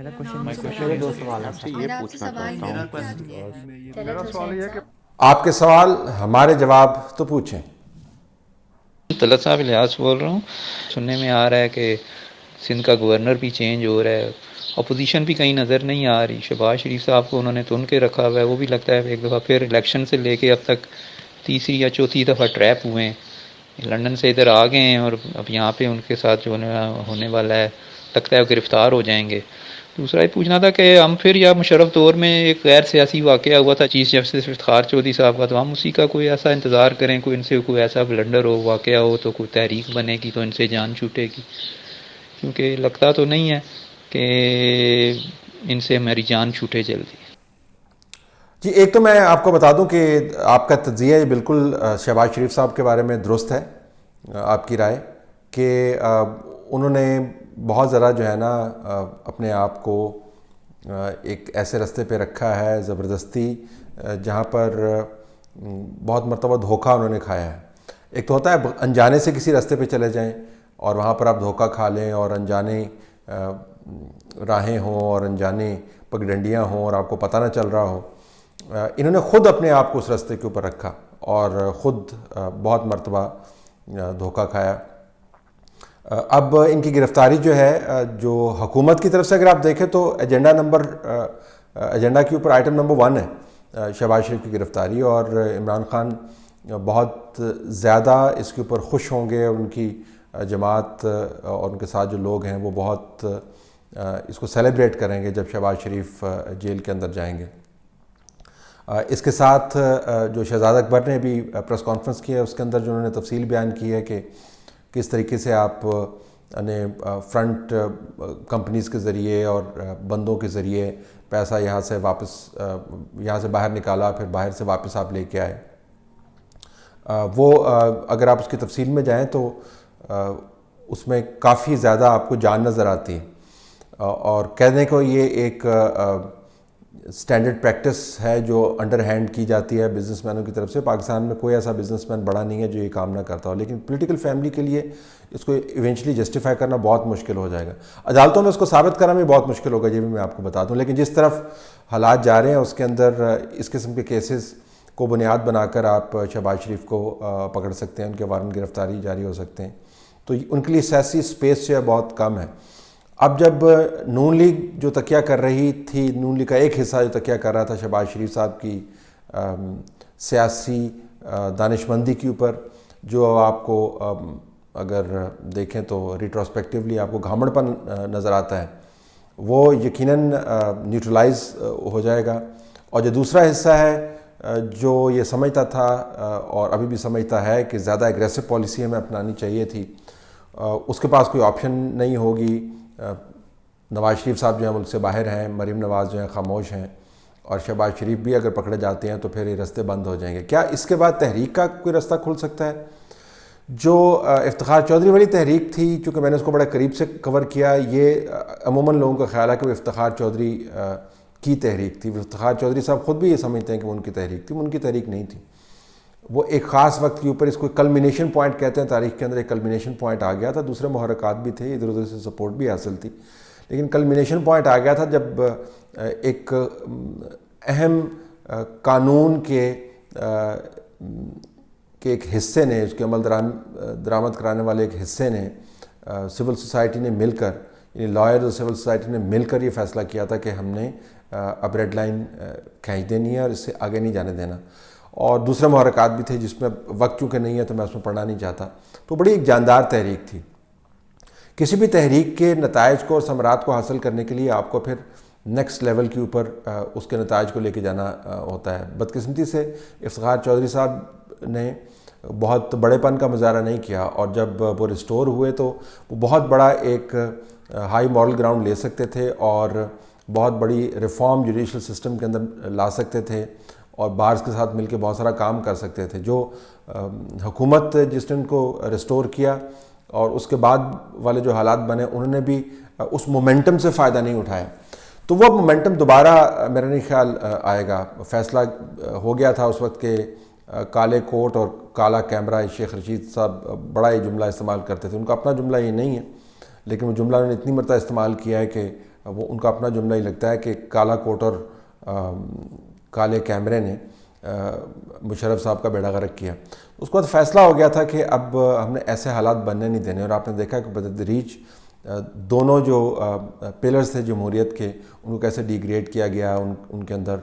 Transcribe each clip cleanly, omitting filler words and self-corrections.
میرا نام کوشچن زہرا میرے ہے دو جی. سوال ہیں آپ سے سر. یہ میرا آپ سے پوچھنا سوال چاہتا ہے. ہوں طلعت حسین صاحب. آپ کے سوال ہمارے جواب تو پوچھیں. طلعت صاحب الیاس بول رہا ہوں. سننے میں آ رہا ہے کہ سندھ کا گورنر بھی چینج ہو رہا ہے، اپوزیشن بھی کہیں نظر نہیں آ رہی. شہباز شریف صاحب کو انہوں نے تن کے رکھا ہوا ہے، وہ بھی لگتا ہے ایک دفعہ پھر الیکشن سے لے کے اب تک تیسری یا چوتھی دفعہ ٹریپ ہوئے ہیں. لندن سے ادھر آ گئے ہیں اور اب یہاں پہ ان کے ساتھ جو ہونے والا ہے لگتا ہے وہ گرفتار ہو جائیں گے. دوسرا یہ پوچھنا تھا کہ ہم پھر یا مشرف دور میں ایک غیر سیاسی واقعہ ہوا تھا چیف جسٹس افتخار چودھری صاحب کا، تو ہم اسی کا کوئی ایسا انتظار کریں، کوئی ان سے کوئی ایسا بلنڈر ہو، واقعہ ہو تو کوئی تحریک بنے گی تو ان سے جان چھوٹے گی، کیونکہ لگتا تو نہیں ہے کہ ان سے ہماری جان چھوٹے جلدی. جی ایک تو میں آپ کو بتا دوں کہ آپ کا تجزیہ یہ بالکل شہباز شریف صاحب کے بارے میں درست ہے. آپ کی رائے کہ انہوں نے بہت ذرا جو ہے نا اپنے آپ کو ایک ایسے رستے پہ رکھا ہے زبردستی جہاں پر بہت مرتبہ دھوکہ انہوں نے کھایا ہے. ایک تو ہوتا ہے انجانے سے کسی رستے پہ چلے جائیں اور وہاں پر آپ دھوکہ کھا لیں اور انجانے راہیں ہوں اور انجانے پگڈنڈیاں ہوں اور آپ کو پتہ نہ چل رہا ہو. انہوں نے خود اپنے آپ کو اس رستے کے اوپر رکھا اور خود بہت مرتبہ دھوکہ کھایا. اب ان کی گرفتاری جو ہے جو حکومت کی طرف سے اگر آپ دیکھیں تو ایجنڈا کے اوپر آئٹم نمبر 1 ہے شہباز شریف کی گرفتاری، اور عمران خان بہت زیادہ اس کے اوپر خوش ہوں گے. ان کی جماعت اور ان کے ساتھ جو لوگ ہیں وہ بہت اس کو سیلیبریٹ کریں گے جب شہباز شریف جیل کے اندر جائیں گے. اس کے ساتھ جو شہزادہ اکبر نے بھی پریس کانفرنس کی ہے اس کے اندر جو انہوں نے تفصیل بیان کی ہے کہ کس طریقے سے آپ نے فرنٹ کمپنیز کے ذریعے اور بندوں کے ذریعے پیسہ یہاں سے باہر نکالا، پھر باہر سے واپس آپ لے کے آئے. وہ اگر آپ اس کی تفصیل میں جائیں تو اس میں کافی زیادہ آپ کو جان نظر آتی ہے، اور کہنے کو یہ ایک سٹینڈرڈ پریکٹس ہے جو انڈر ہینڈ کی جاتی ہے بزنس مینوں کی طرف سے. پاکستان میں کوئی ایسا بزنس مین بڑا نہیں ہے جو یہ کام نہ کرتا ہو، لیکن پولیٹیکل فیملی کے لیے اس کو ایونچولی جسٹیفائی کرنا بہت مشکل ہو جائے گا. عدالتوں میں اس کو ثابت کرنا بھی بہت مشکل ہوگا، یہ بھی میں آپ کو بتا دوں. لیکن جس طرف حالات جا رہے ہیں اس کے اندر اس قسم کے کیسز کو بنیاد بنا کر آپ شہباز شریف کو پکڑ سکتے ہیں، ان کے وارنٹ گرفتاری جاری ہو سکتے ہیں. تو ان کے لیے سیاسی سپیس جو ہے بہت کم ہے. اب جب نون لیگ جو تکیہ کر رہی تھی، نون لیگ کا ایک حصہ جو تکیہ کر رہا تھا شہباز شریف صاحب کی سیاسی دانشمندی کے اوپر، جو آپ کو اگر دیکھیں تو ریٹروسپیکٹیولی آپ کو گھامڑ پن نظر آتا ہے، وہ یقیناً نیوٹرلائز ہو جائے گا. اور جو دوسرا حصہ ہے جو یہ سمجھتا تھا اور ابھی بھی سمجھتا ہے کہ زیادہ ایگریسو پالیسی ہمیں اپنانی چاہیے تھی، اس کے پاس کوئی آپشن نہیں ہوگی. نواز شریف صاحب جو ہیں ملک سے باہر ہیں، مریم نواز جو ہیں خاموش ہیں، اور شہباز شریف بھی اگر پکڑے جاتے ہیں تو پھر یہ رستے بند ہو جائیں گے. کیا اس کے بعد تحریک کا کوئی رستہ کھل سکتا ہے؟ جو افتخار چودھری والی تحریک تھی، چونکہ میں نے اس کو بڑے قریب سے کور کیا، یہ عموماً لوگوں کا خیال ہے کہ وہ افتخار چودھری کی تحریک تھی. افتخار چودھری صاحب خود بھی یہ سمجھتے ہیں کہ وہ ان کی تحریک تھی. وہ ان کی تحریک نہیں تھی. وہ ایک خاص وقت کے اوپر اس کو کلمینیشن پوائنٹ کہتے ہیں، تاریخ کے اندر ایک کلمینیشن پوائنٹ آ گیا تھا. دوسرے محرکات بھی تھے، ادھر ادھر سے سپورٹ بھی حاصل تھی، لیکن کلمینیشن پوائنٹ آ گیا تھا جب ایک اہم قانون کے ایک حصے نے، اس کے عمل درآمد کرانے والے ایک حصے نے، سول سوسائٹی نے مل کر، یعنی لائر اور سول سوسائٹی نے مل کر یہ فیصلہ کیا تھا کہ ہم نے اب ریڈ لائن کھینچ دینی ہے اور اس سے آگے نہیں جانے دینا. اور دوسرے محرکات بھی تھے جس میں وقت چونکہ نہیں ہے تو میں اس میں پڑھنا نہیں چاہتا. تو بڑی ایک جاندار تحریک تھی. کسی بھی تحریک کے نتائج کو اور ثمرات کو حاصل کرنے کے لیے آپ کو پھر نیکسٹ لیول کے اوپر اس کے نتائج کو لے کے جانا ہوتا ہے. بدقسمتی سے افتخار چودھری صاحب نے بہت بڑے پن کا مظاہرہ نہیں کیا، اور جب وہ ریسٹور ہوئے تو وہ بہت بڑا ایک ہائی ماڈل گراؤنڈ لے سکتے تھے اور بہت بڑی ریفارم جوڈیشل سسٹم کے اندر لا سکتے تھے اور بارز کے ساتھ مل کے بہت سارا کام کر سکتے تھے. جو حکومت جس نے ان کو ریسٹور کیا اور اس کے بعد والے جو حالات بنے، انہوں نے بھی اس مومنٹم سے فائدہ نہیں اٹھایا. تو وہ مومنٹم دوبارہ میرا نہیں خیال آئے گا. فیصلہ ہو گیا تھا اس وقت کہ کالے کوٹ اور کالا کیمرہ. شیخ رشید صاحب بڑا یہ جملہ استعمال کرتے تھے، ان کا اپنا جملہ یہ نہیں ہے، لیکن وہ جملہ انہوں نے اتنی مرتبہ استعمال کیا ہے کہ وہ ان کا اپنا جملہ ہی لگتا ہے کہ کالا کوٹ اور کالے کیمرے نے مشرف صاحب کا بیڑا غرق کیا. اس کے بعد فیصلہ ہو گیا تھا کہ اب ہم نے ایسے حالات بننے نہیں دینے, اور آپ نے دیکھا کہ بتدریج دونوں جو پلرز تھے جمہوریت کے ان کو کیسے ڈیگریڈ کیا گیا, ان کے اندر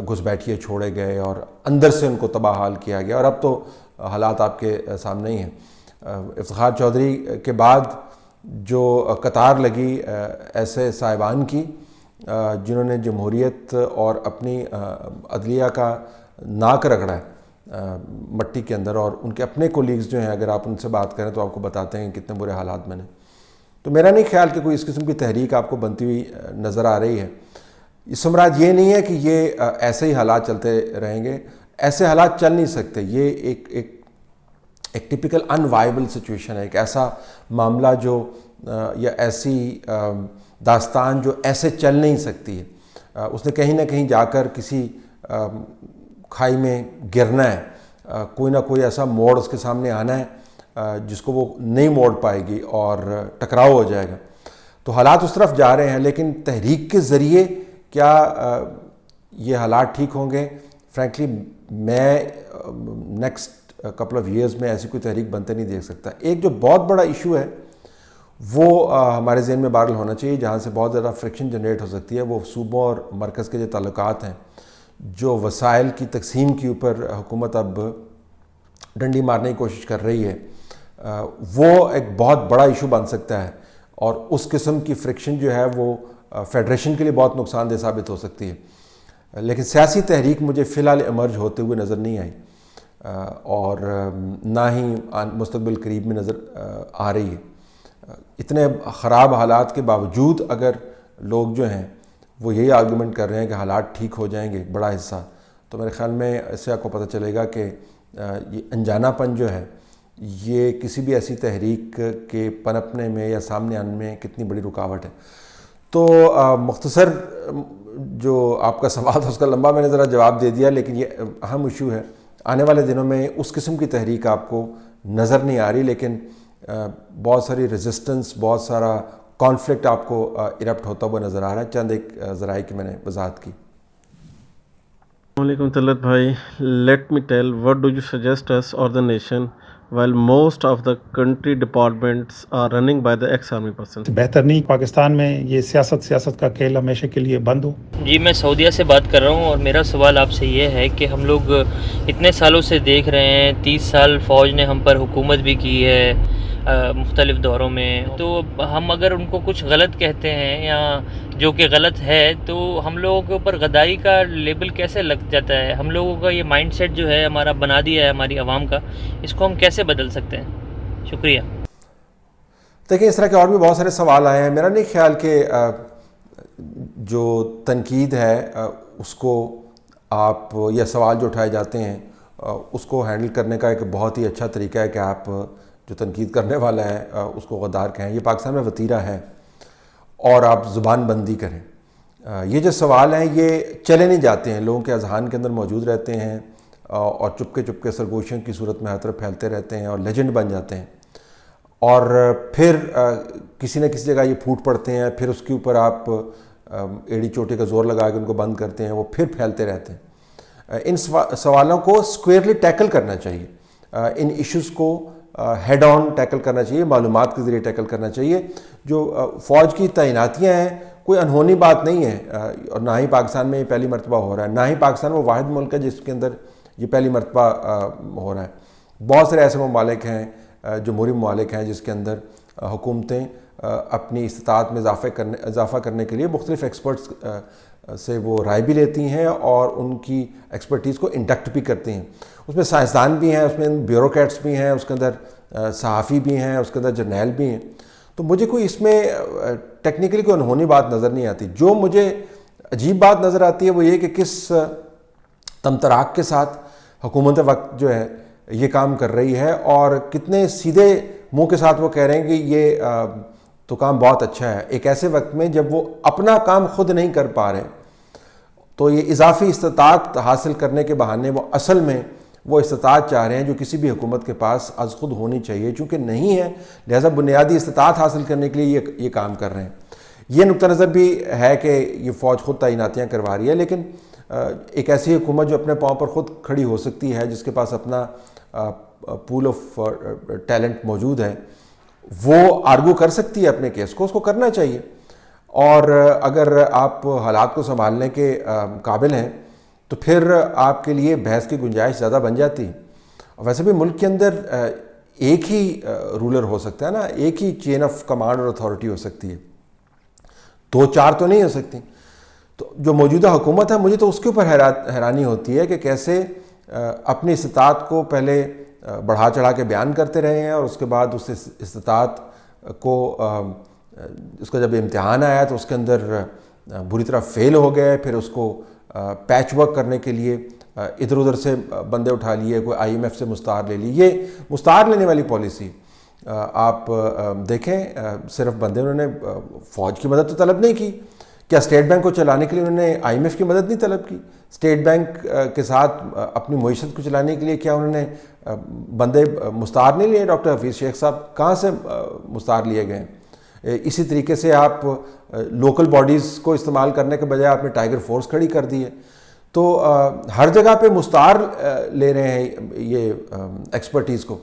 گھس بیٹھیے چھوڑے گئے اور اندر سے ان کو تباہ حال کیا گیا, اور اب تو حالات آپ کے سامنے ہی ہیں. افتخار چودھری کے بعد جو قطار لگی ایسے صاحبان کی جنہوں نے جمہوریت اور اپنی عدلیہ کا ناک رگڑا ہے مٹی کے اندر, اور ان کے اپنے کولیگز جو ہیں اگر آپ ان سے بات کریں تو آپ کو بتاتے ہیں کتنے برے حالات میں نے. تو میرا نہیں خیال کہ کوئی اس قسم کی تحریک آپ کو بنتی ہوئی نظر آ رہی ہے. اس سے مراد یہ نہیں ہے کہ یہ ایسے ہی حالات چلتے رہیں گے, ایسے حالات چل نہیں سکتے. یہ ایک ٹپیکل ان وائبل سچویشن ہے, ایک ایسا معاملہ جو یا ایسی داستان جو ایسے چل نہیں سکتی ہے. اس نے کہیں نہ کہیں جا کر کسی کھائی میں گرنا ہے, کوئی نہ کوئی ایسا موڑ اس کے سامنے آنا ہے جس کو وہ نہیں موڑ پائے گی اور ٹکراؤ ہو جائے گا. تو حالات اس طرف جا رہے ہیں, لیکن تحریک کے ذریعے کیا یہ حالات ٹھیک ہوں گے؟ فرینکلی میں نیکسٹ کپل آف ایئرز میں ایسی کوئی تحریک بنتے نہیں دیکھ سکتا. ایک جو بہت بڑا ایشو ہے وہ ہمارے ذہن میں بہرحال ہونا چاہیے, جہاں سے بہت زیادہ فرکشن جنریٹ ہو سکتی ہے, وہ صوبوں اور مرکز کے جو تعلقات ہیں, جو وسائل کی تقسیم کے اوپر حکومت اب ڈنڈی مارنے کی کوشش کر رہی ہے. وہ ایک بہت بڑا ایشو بن سکتا ہے, اور اس قسم کی فرکشن جو ہے وہ فیڈریشن کے لیے بہت نقصان دہ ثابت ہو سکتی ہے. لیکن سیاسی تحریک مجھے فی الحال ایمرج ہوتے ہوئے نظر نہیں آئی, اور نہ ہی مستقبل قریب میں نظر آ رہی ہے. اتنے خراب حالات کے باوجود اگر لوگ جو ہیں وہ یہی آرگومنٹ کر رہے ہیں کہ حالات ٹھیک ہو جائیں گے بڑا حصہ, تو میرے خیال میں اس سے آپ کو پتہ چلے گا کہ یہ انجانہ پن جو ہے یہ کسی بھی ایسی تحریک کے پنپنے میں یا سامنے آنے میں کتنی بڑی رکاوٹ ہے. تو مختصر جو آپ کا سوال تھا اس کا لمبا میں نے ذرا جواب دے دیا, لیکن یہ اہم ایشو ہے. آنے والے دنوں میں اس قسم کی تحریک آپ کو نظر نہیں آ رہی, لیکن بہت ساری ریزسٹنس, بہت سارا کانفلکٹ آپ کو ایرپٹ ہوتا ہوا نظر آ رہا ہے. چند ایک ذرائع کی میں نے وضاحت کی. السلام علیکم طلعت بھائی. Let me tell what do you suggest us or the nation while most of the country departments are running by the ex-army persons. بہتر نہیں پاکستان میں یہ سیاست کا کھیل ہمیشہ کے لیے بند ہو. جی میں سعودیہ سے بات کر رہا ہوں, اور میرا سوال آپ سے یہ ہے کہ ہم لوگ اتنے سالوں سے دیکھ رہے ہیں, 30 سال فوج نے ہم پر حکومت بھی کی ہے مختلف دوروں میں, تو ہم اگر ان کو کچھ غلط کہتے ہیں یا جو کہ غلط ہے تو ہم لوگوں کے اوپر غداری کا لیبل کیسے لگ جاتا ہے؟ ہم لوگوں کا یہ مائنڈ سیٹ جو ہے ہمارا بنا دیا ہے ہماری عوام کا, اس کو ہم کیسے بدل سکتے ہیں؟ شکریہ. دیکھیں اس طرح کے اور بھی بہت سارے سوال آئے ہیں. میرا نہیں خیال کہ جو تنقید ہے اس کو آپ یا سوال جو اٹھائے جاتے ہیں اس کو ہینڈل کرنے کا ایک بہت ہی اچھا طریقہ ہے کہ آپ جو تنقید کرنے والا ہے اس کو غدار کہیں. یہ پاکستان میں وتیرہ ہے اور آپ زبان بندی کریں. یہ جو سوال ہیں یہ چلے نہیں جاتے ہیں, لوگوں کے اذہان کے اندر موجود رہتے ہیں اور چپکے سرگوشیوں کی صورت میں ہر طرف پھیلتے رہتے ہیں اور لیجنڈ بن جاتے ہیں, اور پھر کسی نہ کسی جگہ یہ پھوٹ پڑتے ہیں, پھر اس کے اوپر آپ ایڑی چوٹی کا زور لگا کے ان کو بند کرتے ہیں, وہ پھر پھیلتے رہتے ہیں. ان سوالوں کو اسکوئرلی ٹیکل کرنا چاہیے, ان ایشوز کو ہیڈ آن ٹیکل کرنا چاہیے, معلومات کے ذریعے ٹیکل کرنا چاہیے. جو فوج کی تعیناتیاں ہیں کوئی انہونی بات نہیں ہے, اور نہ ہی پاکستان میں یہ پہلی مرتبہ ہو رہا ہے, نہ ہی پاکستان وہ واحد ملک ہے جس کے اندر یہ پہلی مرتبہ ہو رہا ہے. بہت سارے ایسے ممالک ہیں, جمہوری ممالک ہیں جس کے اندر حکومتیں اپنی استطاعت میں اضافہ کرنے کے لیے مختلف ایکسپرٹس سے وہ رائے بھی لیتی ہیں اور ان کی ایکسپرٹیز کو انڈکٹ بھی کرتی ہیں. اس میں سائنسدان بھی ہیں, اس میں بیوروکریٹس بھی ہیں, اس کے اندر صحافی بھی ہیں, اس کے اندر جرنیل بھی ہیں. تو مجھے کوئی اس میں ٹیکنیکلی کوئی انہونی بات نظر نہیں آتی. جو مجھے عجیب بات نظر آتی ہے وہ یہ کہ کس تمطراق کے ساتھ حکومت وقت جو ہے یہ کام کر رہی ہے, اور کتنے سیدھے منہ کے ساتھ وہ کہہ رہے ہیں کہ یہ تو کام بہت اچھا ہے, ایک ایسے وقت میں جب وہ اپنا کام خود نہیں کر پا رہے. تو یہ اضافی استطاعت حاصل کرنے کے بہانے وہ اصل میں وہ استطاعت چاہ رہے ہیں جو کسی بھی حکومت کے پاس از خود ہونی چاہیے, چونکہ نہیں ہے لہذا بنیادی استطاعت حاصل کرنے کے لیے یہ کام کر رہے ہیں. یہ نقطہ نظر بھی ہے کہ یہ فوج خود تعیناتیاں کروا رہی ہے، لیکن ایک ایسی حکومت جو اپنے پاؤں پر خود کھڑی ہو سکتی ہے، جس کے پاس اپنا پول آف ٹیلنٹ موجود ہے، وہ آرگو کر سکتی ہے اپنے کیس کو، اس کو کرنا چاہیے. اور اگر آپ حالات کو سنبھالنے کے قابل ہیں تو پھر آپ کے لیے بحث کی گنجائش زیادہ بن جاتی. اور ویسے بھی ملک کے اندر ایک ہی رولر ہو سکتا ہے نا، ایک ہی چین آف کمانڈ اور اتھارٹی ہو سکتی ہے، 2-4 تو نہیں ہو سکتی. تو جو موجودہ حکومت ہے، مجھے تو اس کے اوپر حیرانی ہوتی ہے کہ کیسے اپنی استطاعت کو پہلے بڑھا چڑھا کے بیان کرتے رہے ہیں، اور اس کے بعد اس استطاعت کو اس کا جب امتحان آیا تو اس کے اندر بری طرح فیل ہو گئے. پھر اس کو پیچ ورک کرنے کے لیے ادھر ادھر سے بندے اٹھا لیے، کوئی IMF سے مستعار لے لی. یہ مستعار لینے والی پالیسی آپ دیکھیں، صرف بندے انہوں نے فوج کی مدد تو طلب نہیں کی. کیا اسٹیٹ بینک کو چلانے کے لیے انہوں نے IMF کی مدد نہیں طلب کی؟ اسٹیٹ بینک کے ساتھ اپنی معیشت کو چلانے کے لیے کیا انہوں نے بندے مستعار نہیں لیے؟ ڈاکٹر حفیظ شیخ صاحب کہاں سے مستعار لیے گئے؟ اسی طریقے سے آپ لوکل باڈیز کو استعمال کرنے کے بجائے آپ نے ٹائیگر فورس کھڑی کر دی ہے. تو ہر جگہ پہ مستعار لے رہے ہیں یہ ایکسپرٹیز کو.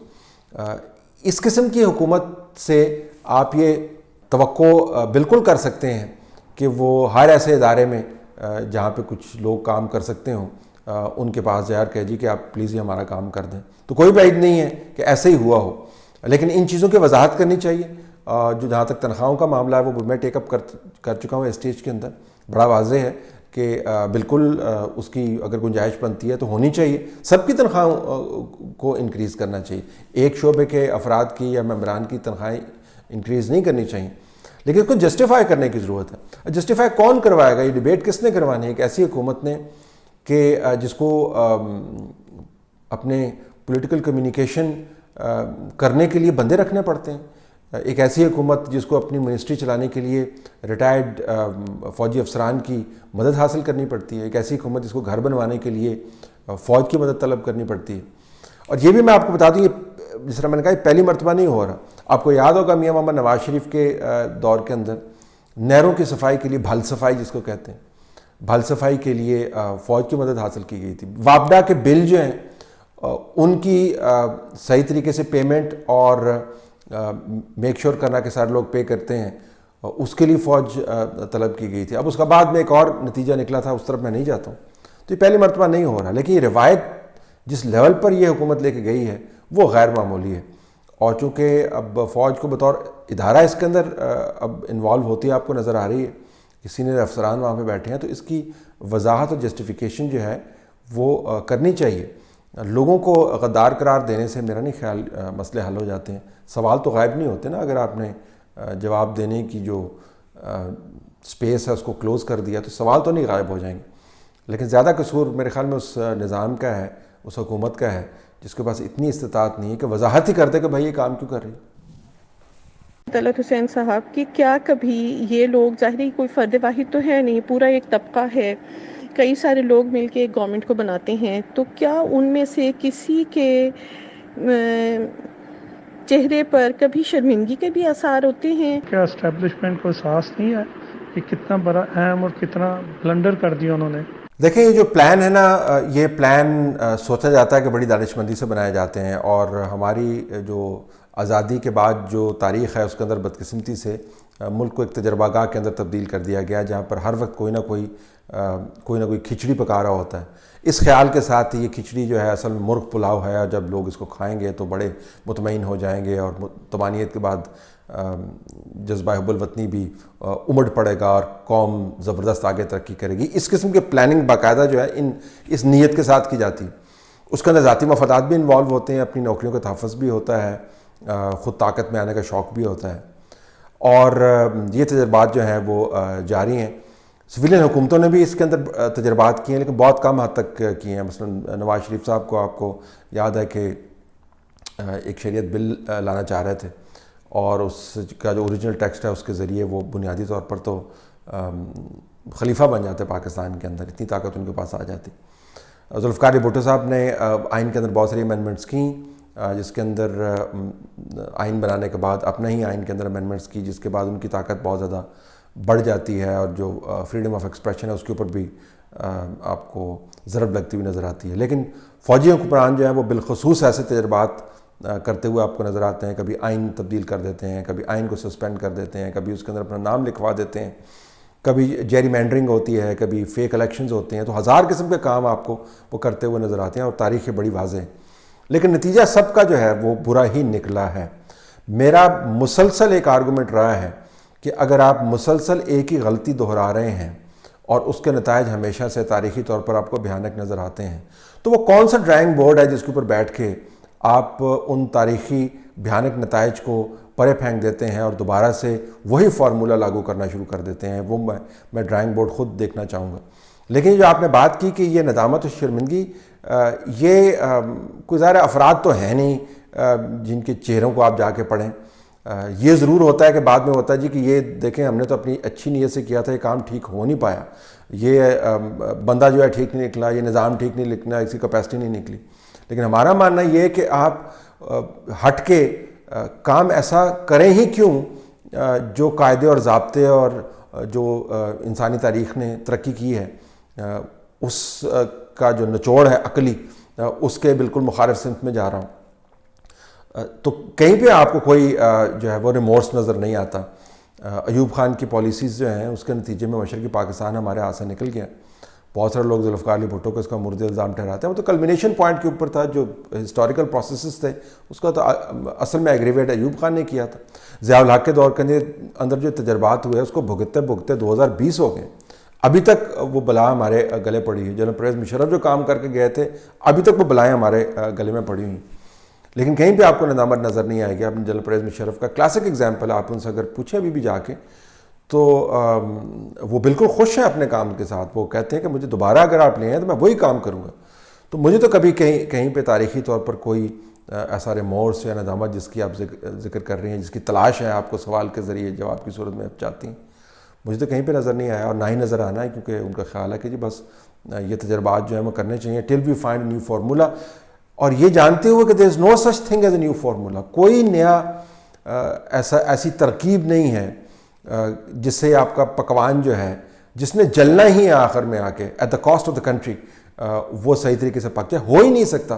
اس قسم کی حکومت سے آپ یہ توقع بالکل کر سکتے ہیں کہ وہ ہر ایسے ادارے میں جہاں پہ کچھ لوگ کام کر سکتے ہوں ان کے پاس جا کر جی کہ آپ پلیز یہ ہمارا کام کر دیں. تو کوئی بعید نہیں ہے کہ ایسے ہی ہوا ہو، لیکن ان چیزوں کی وضاحت کرنی چاہیے. جو جہاں تک تنخواہوں کا معاملہ ہے وہ میں ٹیک اپ کر چکا ہوں اسٹیج کے اندر. بڑا واضح ہے کہ بالکل اس کی اگر گنجائش بنتی ہے تو ہونی چاہیے. سب کی تنخواہوں کو انکریز کرنا چاہیے، ایک شعبے کے افراد کی یا ممبران کی تنخواہیں انکریز نہیں کرنی چاہیے، لیکن اس کو جسٹیفائی کرنے کی ضرورت ہے. جسٹیفائی کون کروائے گا؟ یہ ڈیبیٹ کس نے کروانی ہے؟ ایک ایسی حکومت نے کہ جس کو اپنے پولیٹیکل کمیونیکیشن کرنے کے لیے بندے رکھنے پڑتے ہیں. ایک ایسی حکومت جس کو اپنی منسٹری چلانے کے لیے ریٹائرڈ فوجی افسران کی مدد حاصل کرنی پڑتی ہے. ایک ایسی حکومت جس کو گھر بنوانے کے لیے فوج کی مدد طلب کرنی پڑتی ہے. اور یہ بھی میں آپ کو بتا دوں، یہ جس طرح میں نے کہا یہ پہلی مرتبہ نہیں ہو رہا. آپ کو یاد ہوگا میاں محمد نواز شریف کے دور کے اندر نہروں کی صفائی کے لیے بھل صفائی جس کو کہتے ہیں، بھل صفائی کے لیے فوج کی مدد حاصل کی گئی تھی. واپڈا کے بل جو ہیں ان کی صحیح طریقے سے پیمنٹ اور میک شور کرنا کہ سارے لوگ پے کرتے ہیں، اس کے لیے فوج طلب کی گئی تھی. اب اس کا بعد میں ایک اور نتیجہ نکلا تھا، اس طرف میں نہیں جاتا ہوں. تو یہ پہلی مرتبہ نہیں ہو رہا، لیکن یہ روایت جس لیول پر یہ حکومت لے کے گئی ہے وہ غیر معمولی ہے. اور چونکہ اب فوج کو بطور ادارہ اس کے اندر اب انوالو ہوتی ہے، آپ کو نظر آ رہی ہے کہ سینئر افسران وہاں پہ بیٹھے ہیں، تو اس کی وضاحت اور جسٹیفیکیشن جو ہے وہ کرنی چاہیے. لوگوں کو غدار قرار دینے سے میرا نہیں خیال مسئلے حل ہو جاتے ہیں. سوال تو غائب نہیں ہوتے نا. اگر آپ نے جواب دینے کی جو سپیس ہے اس کو کلوز کر دیا تو سوال تو نہیں غائب ہو جائیں گے. لیکن زیادہ قصور میرے خیال میں اس نظام کا ہے، اس حکومت کا ہے جس کے پاس اتنی استطاعت نہیں ہے کہ وضاحت ہی کر دے کہ بھائی یہ کام کیوں کر رہی ہے. طلعت حسین صاحب کی کیا کبھی یہ لوگ، ظاہری کوئی فرد واحد تو ہے نہیں، پورا ایک طبقہ ہے، کئی سارے لوگ مل کے ایک گورنمنٹ کو بناتے ہیں، تو کیا ان میں سے کسی کے چہرے پر کبھی شرمندگی کے بھی آثار ہوتے ہیں؟ کیا اسٹیبلشمنٹ کو احساس نہیں ہے کہ کتنا بڑا اہم اور کتنا بلنڈر کر دیا انہوں نے؟ دیکھیں، یہ جو پلان ہے نا، یہ پلان سوچا جاتا ہے کہ بڑی دانش مندی سے بنائے جاتے ہیں، اور ہماری جو آزادی کے بعد جو تاریخ ہے اس کے اندر بدقسمتی سے ملک کو ایک تجربہ گاہ کے اندر تبدیل کر دیا گیا، جہاں پر ہر وقت کوئی نہ کوئی کھچڑی پکا رہا ہوتا ہے، اس خیال کے ساتھ یہ کھچڑی جو ہے اصل میں مرغ پلاؤ ہے، اور جب لوگ اس کو کھائیں گے تو بڑے مطمئن ہو جائیں گے، اور طمانینت کے بعد جذبہ حب الوطنی بھی امڑ پڑے گا اور قوم زبردست آگے ترقی کرے گی. اس قسم کے پلاننگ باقاعدہ جو ہے اس نیت کے ساتھ کی جاتی. اس کے اندر ذاتی مفادات بھی انوالو ہوتے ہیں، اپنی نوکریوں کا تحفظ بھی ہوتا ہے، خود طاقت میں آنے کا شوق بھی ہوتا ہے، اور یہ تجربات جو ہیں وہ جاری ہیں. سویلین حکومتوں نے بھی اس کے اندر تجربات کیے ہیں، لیکن بہت کم حد تک کیے ہیں. مثلا نواز شریف صاحب کو آپ کو یاد ہے کہ ایک شریعت بل لانا چاہ رہے تھے، اور اس کا جو اوریجنل ٹیکسٹ ہے اس کے ذریعے وہ بنیادی طور پر تو خلیفہ بن جاتے پاکستان کے اندر، اتنی طاقت ان کے پاس آ جاتی. ذوالفقار علی بھٹو صاحب نے آئین کے اندر بہت ساری امینڈمنٹس کیں، جس کے اندر آئین بنانے کے بعد اپنا ہی آئین کے اندر امینڈمنٹس کی، جس کے بعد ان کی طاقت بہت زیادہ بڑھ جاتی ہے اور جو فریڈم آف ایکسپریشن ہے اس کے اوپر بھی آپ کو ضرب لگتی ہوئی نظر آتی ہے. لیکن فوجی حکمران جو ہیں وہ بالخصوص ایسے تجربات کرتے ہوئے آپ کو نظر آتے ہیں. کبھی آئین تبدیل کر دیتے ہیں, کبھی آئین کو سسپینڈ کر دیتے ہیں, کبھی اس کے اندر اپنا نام لکھوا دیتے ہیں, کبھی جیری مینڈرنگ ہوتی ہے, کبھی فیک الیکشنز ہوتے ہیں. تو ہزار قسم کے کام آپ کو وہ کرتے ہوئے نظر آتے ہیں اور تاریخ بڑی واضح ہے. لیکن نتیجہ سب کا جو ہے وہ برا ہی نکلا ہے. میرا مسلسل ایک آرگومنٹ رہا ہے کہ اگر آپ مسلسل ایک ہی غلطی دہرا رہے ہیں اور اس کے نتائج ہمیشہ سے تاریخی طور پر آپ کو بھیانک نظر آتے ہیں, تو وہ کون سا ڈرائنگ بورڈ ہے جس کے اوپر بیٹھ کے آپ ان تاریخی بھیانک نتائج کو پرے پھینک دیتے ہیں اور دوبارہ سے وہی فارمولہ لاگو کرنا شروع کر دیتے ہیں. وہ میں ڈرائنگ بورڈ خود دیکھنا چاہوں گا. لیکن جو آپ نے بات کی کہ یہ ندامت و شرمندگی, یہ کوئی ظاہر افراد تو ہیں نہیں جن کے چہروں کو آپ جا کے پڑھیں. یہ ضرور ہوتا ہے کہ بعد میں ہوتا ہے جی کہ یہ دیکھیں ہم نے تو اپنی اچھی نیت سے کیا تھا, یہ کام ٹھیک ہو نہیں پایا, یہ بندہ جو ہے ٹھیک نہیں نکلا, یہ نظام ٹھیک نہیں نکلا, اس کی کیپیسٹی نہیں نکلی. لیکن ہمارا ماننا یہ ہے کہ آپ ہٹ کے کام ایسا کریں ہی کیوں جو قاعدے اور ضابطے اور جو انسانی تاریخ نے ترقی کی ہے اس کا جو نچوڑ ہے عقلی, اس کے بالکل مخالف سمت میں جا رہا ہوں. تو کہیں پہ آپ کو کوئی جو ہے وہ ریمورس نظر نہیں آتا. ایوب خان کی پالیسیز جو ہیں اس کے نتیجے میں مشرقی پاکستان ہمارے ہاتھ سے نکل گیا. بہت سارے لوگ ذوالفقار علی بھٹو کو اس کا مرد الزام ٹھہراتے ہیں. وہ تو کلمینیشن پوائنٹ کے اوپر تھا, جو ہسٹوریکل پروسیسز تھے اس کا تو اصل میں ایگریویٹ ایوب خان نے کیا تھا. ضیاء الحق کے دور کے اندر جو تجربات ہوئے اس کو بھگتتے بھگتتے 2020 ہو گئے. ابھی تک وہ بلا ہمارے گلے پڑی ہے. جنرل پرویز مشرف جو کام کر کے گئے تھے ابھی تک وہ بلائیں ہمارے گلے میں پڑی ہوئی. لیکن کہیں پہ آپ کو ندامت نظر نہیں آئے گی. آپ نے جنرل پرویز مشرف کا کلاسک ایگزامپل ہے, آپ ان سے اگر پوچھیں ابھی بھی جا کے تو وہ بالکل خوش ہیں اپنے کام کے ساتھ. وہ کہتے ہیں کہ مجھے دوبارہ اگر آپ لے ہیں تو میں وہی کام کروں گا. تو مجھے تو کبھی کہیں پہ تاریخی طور پر کوئی ایسا ریمورس یا ندامت جس کی آپ ذکر کر رہی ہیں, جس کی تلاش ہے آپ کو سوال کے ذریعے جواب کی صورت میں آپ چاہتی ہیں, مجھے تو کہیں پہ نظر نہیں آیا اور نہ ہی نظر آنا ہے. کیونکہ ان کا خیال ہے کہ جی بس یہ تجربات جو ہیں وہ کرنے چاہیے till we find new formula, اور یہ جانتے ہوئے کہ there is no such thing as a new formula. کوئی نیا ایسی ترکیب نہیں ہے جس سے آپ کا پکوان جو ہے جس نے جلنا ہی ہے آخر میں آ کے at the cost of the country, وہ صحیح طریقے سے پک جائے. ہو ہی نہیں سکتا,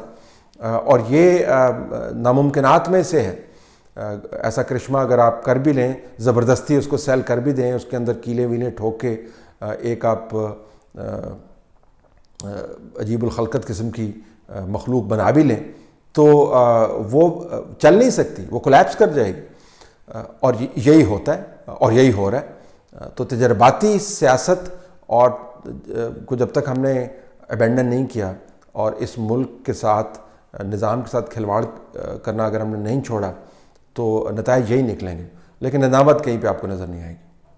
اور یہ ناممکنات میں سے ہے. ایسا کرشمہ اگر آپ کر بھی لیں, زبردستی اس کو سیل کر بھی دیں, اس کے اندر کیلے ویلے ٹھوک کے ایک آپ عجیب الخلقت قسم کی مخلوق بنا بھی لیں, تو وہ چل نہیں سکتی, وہ کولیپس کر جائے گی. اور یہی ہوتا ہے اور یہی ہو رہا ہے. تو تجرباتی سیاست اور کو جب تک ہم نے ابینڈن نہیں کیا اور اس ملک کے ساتھ نظام کے ساتھ کھلواڑ کرنا اگر ہم نے نہیں چھوڑا تو نتائج یہی نکلیں گے. لیکن ندامت کہیں پہ آپ کو نظر نہیں آئے گی.